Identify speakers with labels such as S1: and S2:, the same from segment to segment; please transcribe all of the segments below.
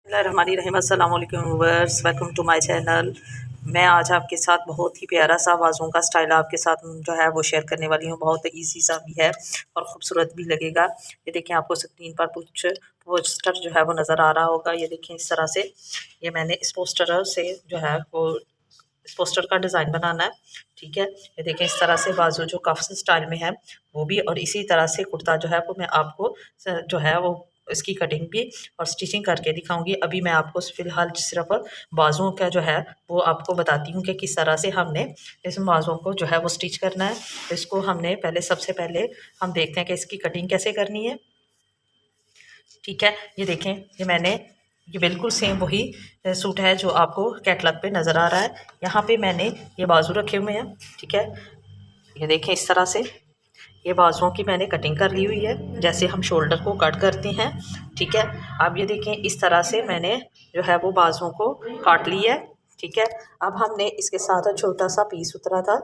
S1: बिस्मिल्लाहिर्रहमानिर्रहीम। अस्सलाम वालेकुम viewers, welcome to my channel. मैं आज आपके साथ बहुत ही प्यारा सा बाजुओं का स्टाइल आपके साथ जो है वो शेयर करने वाली हूँ। बहुत इजी सा भी है और ख़ूबसूरत भी लगेगा। ये देखें, आपको स्क्रीन पर कुछ पोस्टर जो है वो नज़र आ रहा होगा। ये देखें, इस तरह से ये मैंने इस पोस्टर से जो है वो इस पोस्टर का डिज़ाइन बनाना है। ठीक है, ये देखें, इस तरह से बाजू जो कफ्स स्टाइल में है वो भी, और इसी तरह से कुर्ता जो है वो मैं आपको जो है वो इसकी कटिंग भी और स्टिचिंग करके दिखाऊंगी। अभी मैं आपको फ़िलहाल सिर्फ बाजुओं का जो है वो आपको बताती हूँ कि किस तरह से हमने इस बाजुओं को जो है वो स्टिच करना है। इसको हमने सबसे पहले हम देखते हैं कि इसकी कटिंग कैसे करनी है। ठीक है, ये देखें, ये बिल्कुल सेम वही सूट है जो आपको कैटलॉग पे नज़र आ रहा है। यहाँ पे मैंने ये बाजू रखे हुए हैं। ठीक है, ये देखें, इस तरह से ये बाजुओं की मैंने कटिंग कर ली हुई है, जैसे हम शोल्डर को कट करते हैं। ठीक है, अब ये देखें, इस तरह से मैंने जो है वो बाजुओं को काट लिया है। ठीक है, अब हमने इसके साथ छोटा सा पीस उतरा था।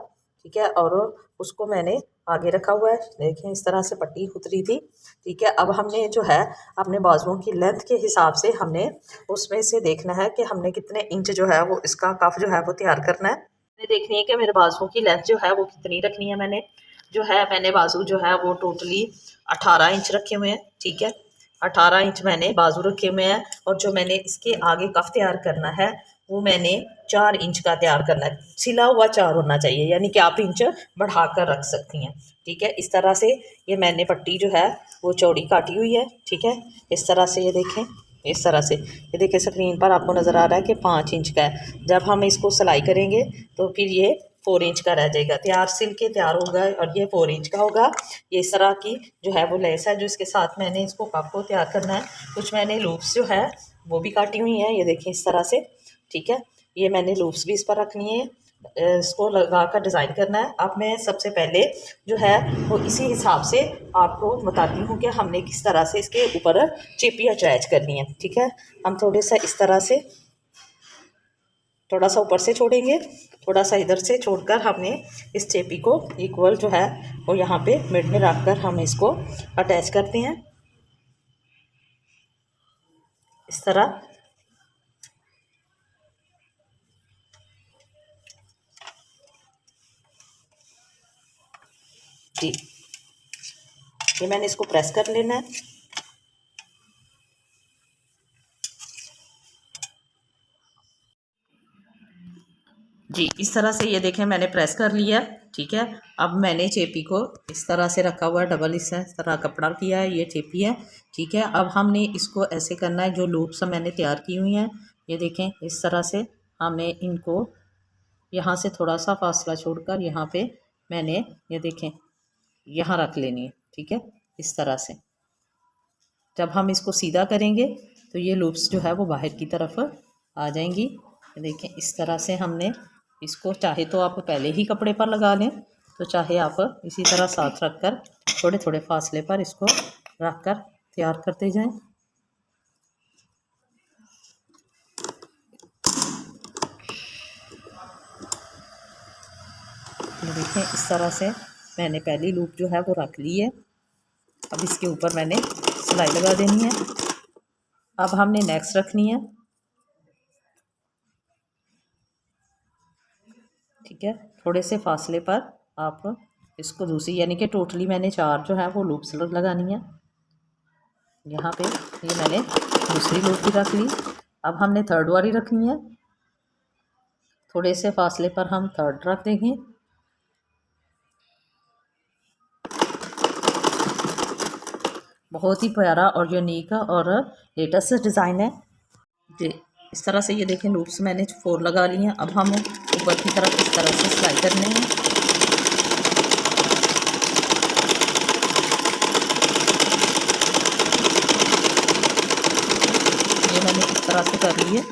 S1: ठीक है, और उसको मैंने आगे रखा हुआ है। देखें, इस तरह से पट्टी उतरी थी। ठीक है, अब हमने जो है अपने बाजुओं की लेंथ के हिसाब से हमने उसमें से देखना है कि हमने कितने इंच जो है वो इसका कफ जो है वो तैयार करना है। देखनी है कि मेरे बाजुओं की लेंथ जो है वो कितनी रखनी है। मैंने बाजू जो है वो टोटली 18 इंच रखे हुए हैं। ठीक है, 18 इंच मैंने बाजू रखे हुए हैं, और जो मैंने इसके आगे कफ तैयार करना है वो मैंने 4 इंच का तैयार करना है। सिला हुआ 4 होना चाहिए, यानी कि आप इंच बढ़ा कर रख सकती हैं। ठीक है, इस तरह से ये मैंने पट्टी जो है वो चौड़ी काटी हुई है। ठीक है, इस तरह से ये देखें, इस तरह से ये देखिए, स्क्रीन पर आपको नज़र आ रहा है कि 5 इंच का है। जब हम इसको सिलाई करेंगे तो फिर ये 4 इंच का रह जाएगा, तैयार सिल के तैयार होगा, और ये 4 इंच का होगा। ये इस तरह की जो है वो लेस है जो इसके साथ मैंने इसको कप को तैयार करना है। कुछ मैंने लूप्स जो है वो भी काटी हुई हैं, ये देखें, इस तरह से। ठीक है, ये मैंने लूप्स भी इस पर रखनी है, इसको लगा कर डिज़ाइन करना है। अब मैं सबसे पहले जो है वो इसी हिसाब से आपको बताती हूँ कि हमने किस तरह से इसके ऊपर चिपी अटैच करनी है। ठीक है, हम थोड़े सा इस तरह से थोड़ा सा ऊपर से छोड़ेंगे, थोड़ा सा इधर से छोड़कर हमने इस चेपी को इक्वल जो है वो यहाँ पे मिड में रख कर हम इसको अटैच करते हैं, इस तरह। जी, ये मैंने इसको प्रेस कर लेना है। जी, इस तरह से ये देखें, मैंने प्रेस कर लिया। ठीक है, अब मैंने चेपी को इस तरह से रखा हुआ है, डबल इस तरह कपड़ा किया है, ये चेपी है। ठीक है, अब हमने इसको ऐसे करना है, जो लूप्स मैंने तैयार की हुई हैं, ये देखें, इस तरह से हमने इनको यहाँ से थोड़ा सा फासला छोड़कर यहाँ पे मैंने ये देखें यहाँ रख लेनी है। ठीक है, इस तरह से जब हम इसको सीधा करेंगे तो ये लूप्स जो है वो बाहर की तरफ आ जाएंगी। देखें, इस तरह से हमने इसको, चाहे तो आप पहले ही कपड़े पर लगा लें, तो चाहे आप इसी तरह साथ रख कर थोड़े थोड़े फासले पर इसको रख कर तैयार करते जाएं। देखें, इस तरह से मैंने पहली लूप जो है वो रख ली है। अब इसके ऊपर मैंने सिलाई लगा देनी है। अब हमने नेक्स्ट रखनी है। ठीक है, थोड़े से फासले पर आप इसको दूसरी, यानी कि टोटली मैंने 4 जो है वो लूप्स लगानी है। यहाँ पे ये मैंने दूसरी लूप भी रख ली। अब हमने थर्ड वाली रखनी है, थोड़े से फासले पर हम थर्ड रख देंगे। बहुत ही प्यारा और यूनिक और लेटेस्ट डिज़ाइन है। जी, इस तरह से ये देखें, लूप्स मैंने 4 लगा ली हैं। अब हम ऊपर की तरफ इस तरह से सिलाई करने हैं। ये मैंने इस तरह से कर ली है,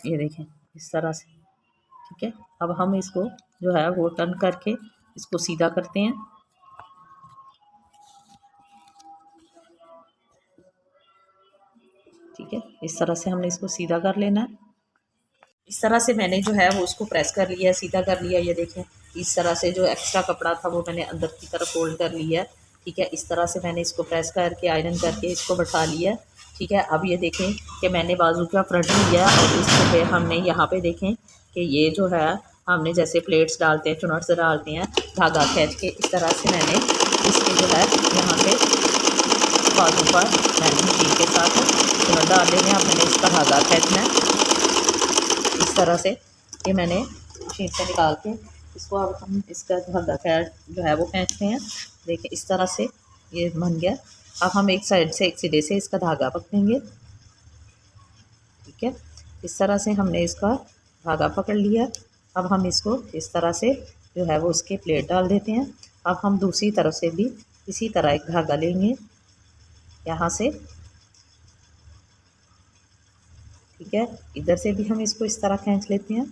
S1: ये देखें, इस तरह से। ठीक है, अब हम इसको जो है वो टर्न करके इसको सीधा करते हैं। ठीक है, इस तरह से हमने इसको सीधा कर लेना है। इस तरह से मैंने जो है वो उसको प्रेस कर लिया, सीधा कर लिया। ये देखें, इस तरह से जो एक्स्ट्रा कपड़ा था वो मैंने अंदर की तरफ फोल्ड कर लिया है। ठीक है। इस तरह से मैंने इसको प्रेस करके आयरन करके इसको बैठा लिया, ठीक है। अब ये देखें कि मैंने बाजू का फ्रंट लिया और इस पे हमने यहाँ पे देखें कि ये जो है हमने जैसे प्लेट्स डालते हैं, चुनट डालते हैं, धागा खींच के इस तरह से मैंने इसके जो है यहाँ पे बाजू पर मैंने मशीन के साथ चुनट डाल लेने। अब मैंने इसका धागा खींचना है इस तरह से, ये मैंने मशीन से निकाल के इसको अब हम इसका धागा जो है वो खींचते हैं। देखिए इस तरह से ये बन गया। अब हम एक साइड से एक सिरे से इसका धागा पकड़ेंगे, ठीक है। इस तरह से हमने इसका धागा पकड़ लिया। अब हम इसको इस तरह से जो है वो उसके प्लेट डाल देते हैं। अब हम दूसरी तरफ से भी इसी तरह एक धागा लेंगे यहाँ से, ठीक है। इधर से भी हम इसको इस तरह खींच लेते हैं।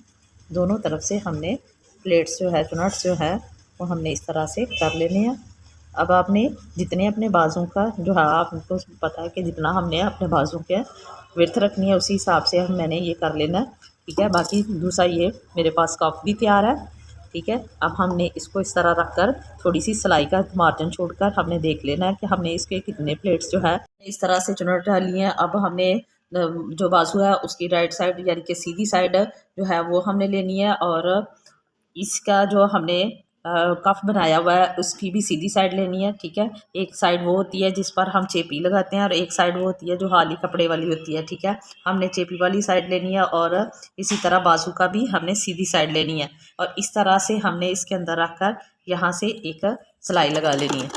S1: दोनों तरफ से हमने प्लेट्स जो है चुनट्स जो है वो हमने इस तरह से कर लेने हैं। अब आपने जितने अपने बाजू का जो है आपको पता है कि जितना हमने अपने बाजू के विड्थ रखनी है उसी हिसाब से हम मैंने ये कर लेना है, ठीक है। बाकी दूसरा ये मेरे पास कप भी तैयार है, ठीक है। अब हमने इसको इस तरह रख कर थोड़ी सी सिलाई का मार्जिन छोड़कर हमने देख लेना है कि हमने इसके कितने प्लेट्स जो है इस तरह से चुनट डाली हैं। अब हमने जो बाजू है उसकी राइट साइड यानी कि सीधी साइड जो है वो हमने लेनी है, और इसका जो हमने कफ बनाया हुआ है उसकी भी सीधी साइड लेनी है, ठीक है। एक साइड वो होती है जिस पर हम चेपी लगाते हैं और एक साइड वो होती है जो हाली कपड़े वाली होती है, ठीक है। हमने चेपी वाली साइड लेनी है और इसी तरह बाजू का भी हमने सीधी साइड लेनी है, और इस तरह से हमने इसके अंदर रख कर यहाँ से एक सिलाई लगा लेनी है,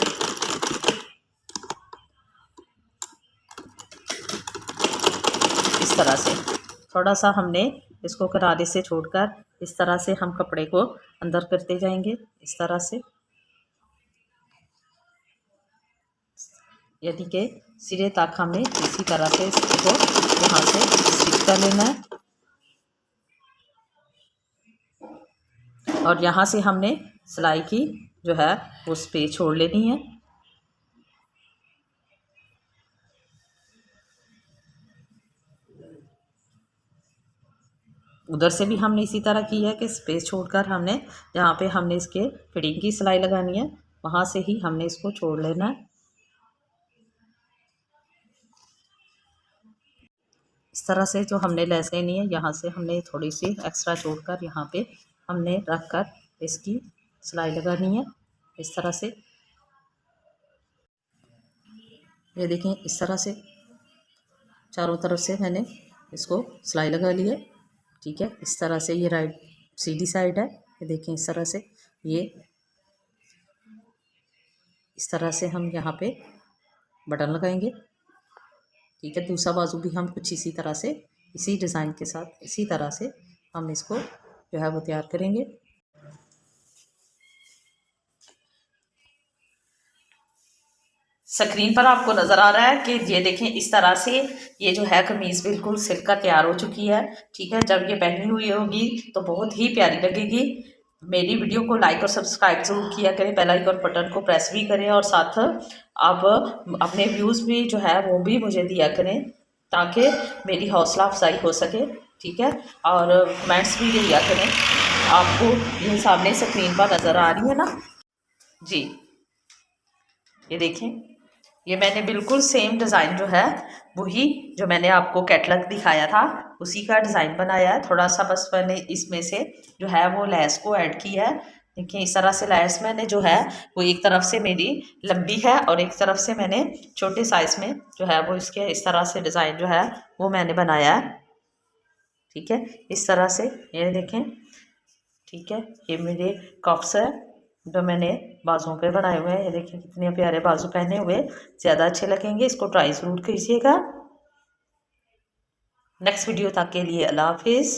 S1: इस तरह से। थोड़ा सा हमने इसको किनारे से छोड़कर इस तरह से हम कपड़े को अंदर करते जाएंगे इस तरह से, यानी कि सिरे तक हमने इसी तरह से इसको यहाँ से स्टिच कर लेना है, और यहाँ से हमने सिलाई की जो है उस पे छोड़ लेनी है। उधर से भी हमने इसी तरह की है कि स्पेस छोड़कर हमने जहाँ पे हमने इसके फिटिंग की सिलाई लगानी है वहाँ से ही हमने इसको छोड़ लेना है। इस तरह से जो हमने लेस लेनी है यहाँ से हमने थोड़ी सी एक्स्ट्रा छोड़कर यहाँ पे हमने रख कर इसकी सिलाई लगानी है इस तरह से। ये देखें इस तरह से चारों तरफ से मैंने इसको सिलाई लगा ली है, ठीक है। इस तरह से ये राइट सीधी साइड है, ये देखें इस तरह से, ये इस तरह से हम यहाँ पे बटन लगाएंगे, ठीक है। दूसरा बाजू भी हम कुछ इसी तरह से इसी डिज़ाइन के साथ इसी तरह से हम इसको जो है वो तैयार करेंगे। स्क्रीन पर आपको नज़र आ रहा है कि ये देखें इस तरह से ये जो है कमीज़ बिल्कुल सिल्क का तैयार हो चुकी है, ठीक है। जब ये पहनी हुई होगी तो बहुत ही प्यारी लगेगी। मेरी वीडियो को लाइक और सब्सक्राइब जरूर किया करें, बेल आइकन बटन को प्रेस भी करें, और साथ आप अपने व्यूज़ भी जो है वो भी मुझे दिया करें ताकि मेरी हौसला अफजाई हो सके, ठीक है। और कमेंट्स भी दिया करें। आपको ये सामने स्क्रीन पर नज़र आ रही है ना जी, ये देखें ये मैंने बिल्कुल सेम डिज़ाइन जो है वही जो मैंने आपको कैटलॉग दिखाया था उसी का डिज़ाइन बनाया है। थोड़ा सा बस मैंने इसमें से जो है वो लेस को ऐड किया है। देखिए इस तरह से लेस मैंने जो है वो एक तरफ से मेरी लंबी है और एक तरफ से मैंने छोटे साइज़ में जो है वो इसके इस तरह से डिज़ाइन जो है वो मैंने बनाया है, ठीक है। इस तरह से ये देखें, ठीक है। ये मेरे कप्स है जो मैंने बाजुओं पे बनाए हुए हैं। ये देखिए कितने प्यारे बाजू पहने हुए, ज़्यादा अच्छे लगेंगे। इसको ट्राई ज़रूर कीजिएगा। नेक्स्ट वीडियो तक के लिए अल्लाह हाफिज़।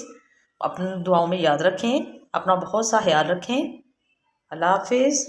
S1: अपनी दुआओं में याद रखें, अपना बहुत सा ख्याल रखें। अल्लाह हाफिज़।